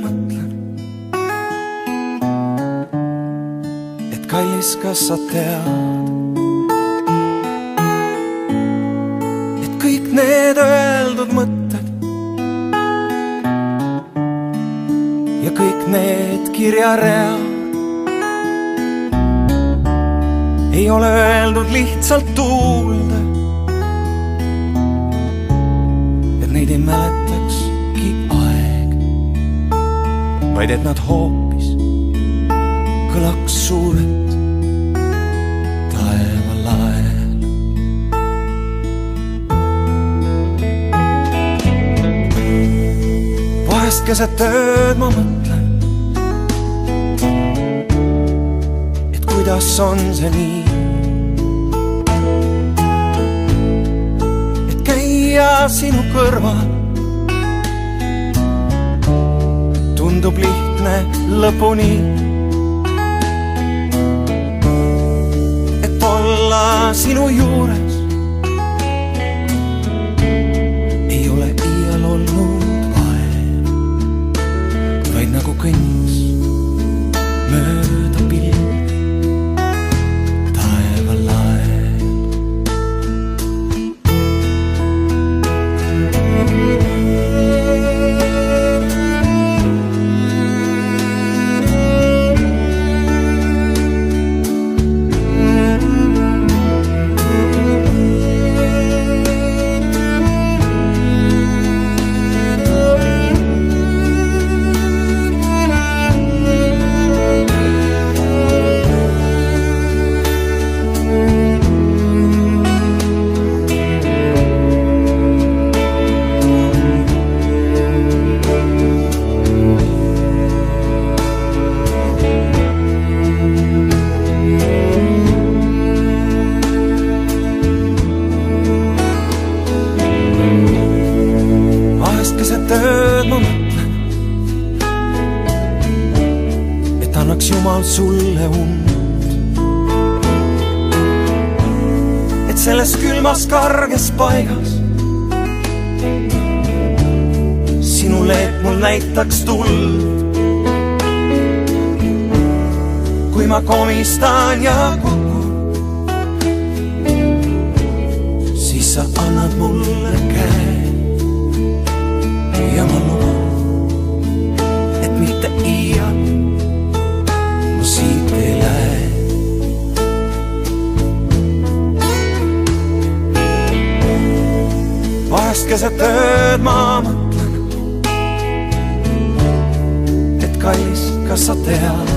mõtlen, et kallis, kas sa tead, et kõik need öeldud mõtted ja kõik need kirjaread ei ole öeldud lihtsalt tuulde, et neid ei mäletakski aeg, vaid et nad hoopis kõlaks suurelt taevalael. Vahest keset ööd ma mõtlen, et kuidas on see nii, ja sinu kõrval tundub lihtne lõpuni, et olla sinu juures ei ole iial olnud vaev, vaid nagu kõnniks mööda pilvi tööd ma mõtlen, et annaks Jumal sulle und, et selles külmas karges paigas sinu leep mul näitaks tuld. Kui ma komistan ja kukun, siis sa annad mulle käe ja ma luban, et mitte iial ma siit ei lähe. Vahest keset ööd ma mõtlen, et kallis, kas sa tead,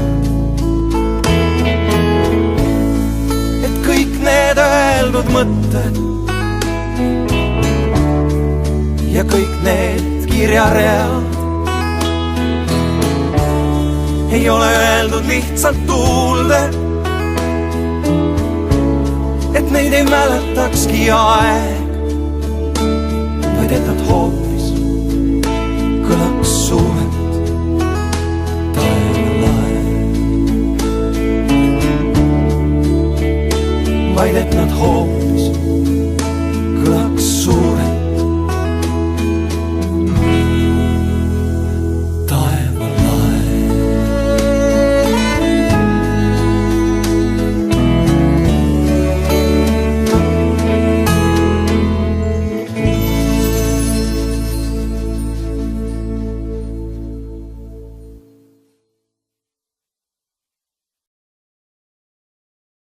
et kõik need öeldud mõtted ja kõik need kirjaread ei ole öeldud lihtsalt tuulde, et neid ei mäletakski aeg, vaid et nad hoopis